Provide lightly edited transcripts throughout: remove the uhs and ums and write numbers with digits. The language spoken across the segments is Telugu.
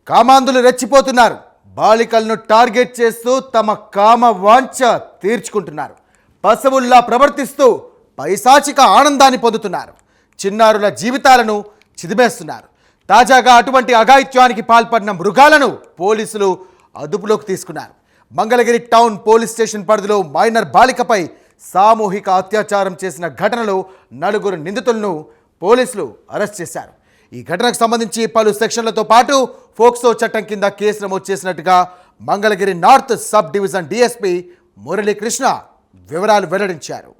కామాంధులు రెచ్చిపోతున్నారు. బాలికలను టార్గెట్ చేస్తూ తమ కామ వాంఛ తీర్చుకుంటున్నారు. పశువుల్లా ప్రవర్తిస్తూ పైశాచిక ఆనందాన్ని పొందుతున్నారు. చిన్నారుల జీవితాలను చిదిమేస్తున్నారు. తాజాగా అటువంటి అఘాయిత్యానికి పాల్పడిన మృగాలను పోలీసులు అదుపులోకి తీసుకున్నారు. మంగళగిరి టౌన్ పోలీస్ స్టేషన్ పరిధిలో మైనర్ బాలికపై సామూహిక అత్యాచారం చేసిన ఘటనలో 4 నిందితులను పోలీసులు అరెస్ట్ చేశారు. ఈ ఘటనకు సంబంధించి పలు సెక్షన్లతో పాటు ఫోక్సో చట్టం కింద కేసు నమోదు చేసినట్టుగా Mangalagiri north sub division DSP Muralikrishna వివరాలు వెల్లడించారు.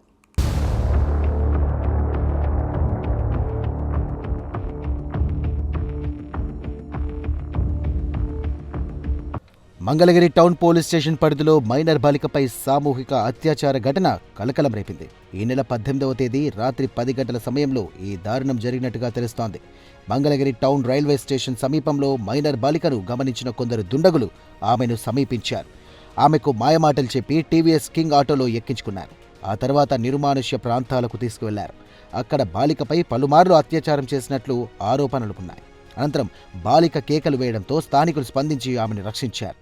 మంగళగిరి టౌన్ పోలీస్ స్టేషన్ పరిధిలో మైనర్ బాలికపై సామూహిక అత్యాచార ఘటన కలకలం రేపింది. ఈ నెల 18వ తేదీ రాత్రి 10 గంటల సమయంలో ఈ దారుణం జరిగినట్టుగా తెలుస్తోంది. మంగళగిరి టౌన్ రైల్వే స్టేషన్ సమీపంలో మైనర్ బాలికను గమనించిన కొందరు దుండగులు ఆమెను సమీపించారు. ఆమెకు మాయమాటలు చెప్పి టీవీఎస్ కింగ్ ఆటోలో ఎక్కించుకున్నారు. ఆ తర్వాత నిర్మానుష్య ప్రాంతాలకు తీసుకువెళ్లారు. అక్కడ బాలికపై పలుమార్లు అత్యాచారం చేసినట్లు ఆరోపణలున్నాయి. అనంతరం బాలిక కేకలు వేయడంతో స్థానికులు స్పందించి ఆమెను రక్షించారు.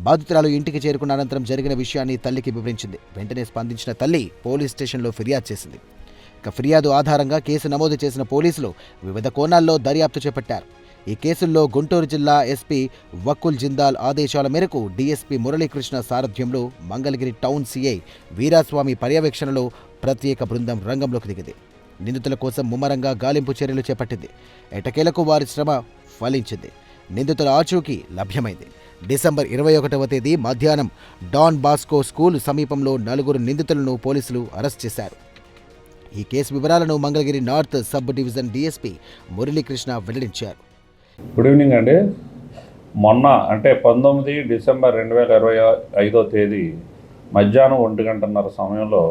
బాధితురాలు ఇంటికి చేరుకున్న అనంతరం జరిగిన విషయాన్ని తల్లికి వివరించింది. వెంటనే స్పందించిన తల్లి పోలీస్ స్టేషన్లో ఫిర్యాదు చేసింది. ఫిర్యాదు ఆధారంగా కేసు నమోదు చేసిన పోలీసులు వివిధ కోణాల్లో దర్యాప్తు చేపట్టారు. ఈ కేసుల్లో గుంటూరు జిల్లా ఎస్పీ వకుల్ జిందాల్ ఆదేశాల మేరకు డీఎస్పీ మురళీకృష్ణ సారథ్యంలో మంగళగిరి టౌన్ సీఐ వీరాస్వామి పర్యవేక్షణలో ప్రత్యేక బృందం రంగంలోకి దిగింది. నిందితుల కోసం ముమ్మరంగా గాలింపు చర్యలు చేపట్టింది. ఎటకేలకు వారి శ్రమ ఫలించింది. నిందితుల ఆచూకీ లభ్యమైంది. డిసెంబర్ 21వ తేదీ మధ్యాహ్నం డాన్ బాస్కో స్కూల్ సమీపంలో 4 నిందితులను పోలీసులు అరెస్ట్ చేశారు. ఈ కేసు వివరాలను Mangalagiri north sub division DSP Muralikrishna వెల్లడించారు. గుడ్ ఈవినింగ్ అండి. మొన్న అంటే 19 డిసెంబర్ 2025వ తేదీ మధ్యాహ్నం 1:30 సమయంలో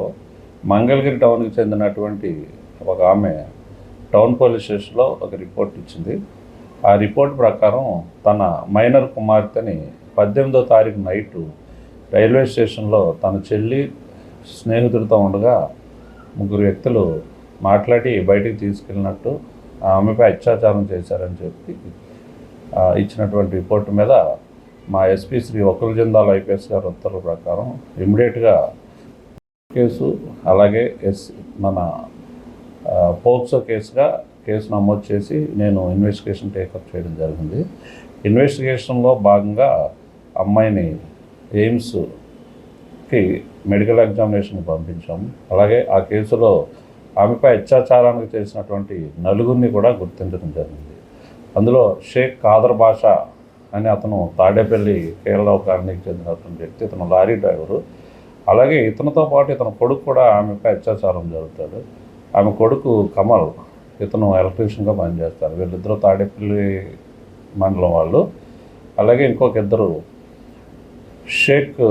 మంగళగిరి టౌన్కి చెందినటువంటి ఒక ఆమె టౌన్ పోలీస్ స్టేషన్లో ఒక రిపోర్ట్ ఇచ్చింది. ఆ రిపోర్ట్ ప్రకారం తన మైనర్ కుమార్తెని 18వ తారీఖు నైటు రైల్వే స్టేషన్లో తన చెల్లి స్నేహితుడితో ఉండగా 3 వ్యక్తులు మాట్లాడి బయటికి తీసుకెళ్ళినట్టు ఆమెపై అత్యాచారం చేశారని చెప్పి ఇచ్చినటువంటి రిపోర్టు మీద మా ఎస్పీ శ్రీ వకుల్ జిందాల్ ఐపీఎస్ గారి ఉత్తర్వుల ప్రకారం ఇమ్మీడియట్గా కేసు అలాగే మన పోక్సో కేసు నమోదు చేసి నేను ఇన్వెస్టిగేషన్ టేకప్ చేయడం జరిగింది. ఇన్వెస్టిగేషన్లో భాగంగా అమ్మాయిని ఎయిమ్స్కి మెడికల్ ఎగ్జామినేషన్కి పంపించాము. అలాగే ఆ కేసులో ఆమెపై అత్యాచారానికి చేసినటువంటి 4 కూడా గుర్తించడం జరిగింది. అందులో షేక్ కాదర్ బాషా అని అతను తాడేపల్లి కేరళ కాలనీకి చెందినటువంటి వ్యక్తి. ఇతను లారీ డ్రైవరు. అలాగే ఇతనితో పాటు ఇతని కొడుకు కూడా ఆమెపై అత్యాచారం జరుగుతాడు. ఆమె కొడుకు కమల్, ఇతను ఎలక్ట్రీషియన్గా పనిచేస్తారు. వీళ్ళిద్దరూ తాడేపల్లి మండలం వాళ్ళు. అలాగే ఇంకొక 2 షేక్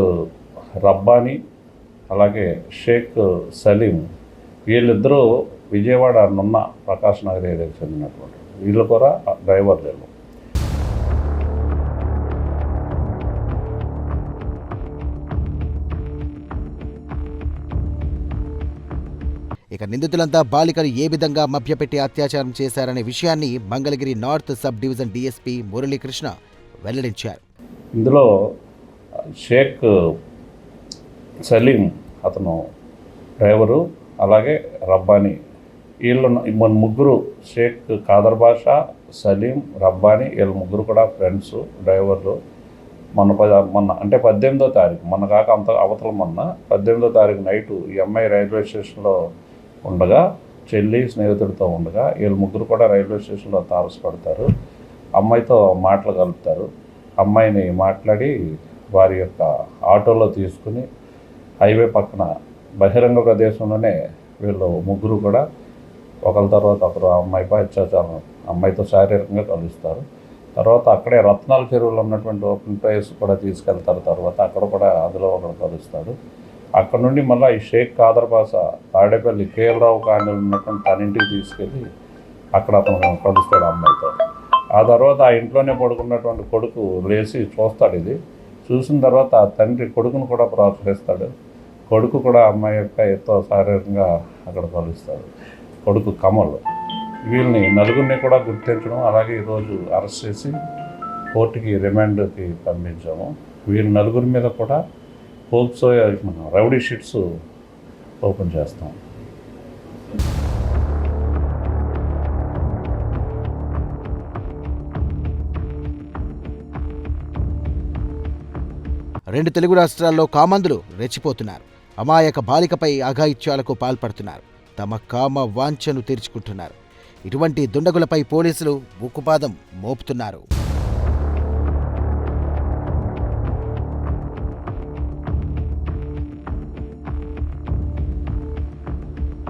రబ్బానీ అలాగే షేక్ సలీం, వీళ్ళిద్దరూ విజయవాడ నున్న ప్రకాష్ నగర్ ఏరియాకి చెందినటువంటి వీళ్ళు కూడా డ్రైవర్లు. ఇక నిందితులంతా బాలికను ఏ విధంగా మభ్యపెట్టి అత్యాచారం చేశారనే విషయాన్ని Mangalagiri north sub division DSP Muralikrishna వెల్లడించారు. ఇందులో షేక్ సలీం అతను డ్రైవరు, అలాగే రబ్బానీ, వీళ్ళు 3 షేక్ కాదర్ బాషా, సలీం, రబ్బానీ, వీళ్ళు 3 కూడా ఫ్రెండ్స్ డ్రైవర్లు. మొన్న అంటే 18వ తారీఖు, మొన్న కాక అవతల మొన్న 18వ తారీఖు నైటు ఈ అమ్మాయి రైల్వే స్టేషన్లో ఉండగా, చెల్లి స్నేహితుడితో ఉండగా వీళ్ళు 3 కూడా రైల్వే స్టేషన్లో తారసపడతారు. అమ్మాయితో మాటలు కలుపుతారు. అమ్మాయిని మాట్లాడి వారి యొక్క ఆటోలో తీసుకుని హైవే పక్కన బహిరంగ ప్రదేశంలోనే వీళ్ళు 3 కూడా ఒకరి తర్వాత ఒకరు అమ్మాయిపై అత్యాచారం, అమ్మాయితో శారీరకంగా కలుస్తారు. తర్వాత అక్కడే రత్నాల చెరువులో ఉన్నటువంటి ఓపెన్ ప్లేస్ కూడా తీసుకెళ్తారు. తర్వాత అక్కడ కూడా అందులో ఒకరు కలుస్తాడు. అక్కడ నుండి మళ్ళీ ఈ షేక్ కాదర్ బాషా తాడేపల్లి కేఎల్రావు కాలనీలో ఉన్నటువంటి తన ఇంటికి తీసుకెళ్ళి అక్కడ అతను కలుస్తాడు అమ్మాయితో. ఆ తర్వాత ఆ ఇంట్లోనే పడుకున్నటువంటి కొడుకు లేచి చూస్తాడు. ఇది చూసిన తర్వాత తండ్రి కొడుకును కూడా ప్రోత్సహిస్తాడు. కొడుకు కూడా అమ్మాయి యొక్క ఎంతో శారీరకంగా అక్కడ కలుస్తాడు. కొడుకు కమల్. వీళ్ళని నలుగురిని కూడా గుర్తించడం, అలాగే ఈరోజు అరెస్ట్ చేసి కోర్టుకి రిమాండ్కి పంపించాము. వీళ్ళ నలుగురి మీద కూడా పోక్సో మన రౌడీ షీట్స్ ఓపెన్ చేస్తాం. రెండు తెలుగు రాష్ట్రాల్లో కామందులు రెచ్చిపోతున్నారు. అమాయక బాలికపై అఘాయిత్యాలకు పాల్పడుతున్నారు. తమ కామ వాంఛను తీర్చుకుంటున్నారు. ఇటువంటి దుండగులపై పోలీసులు ఉక్కుపాదం మోపుతున్నారు.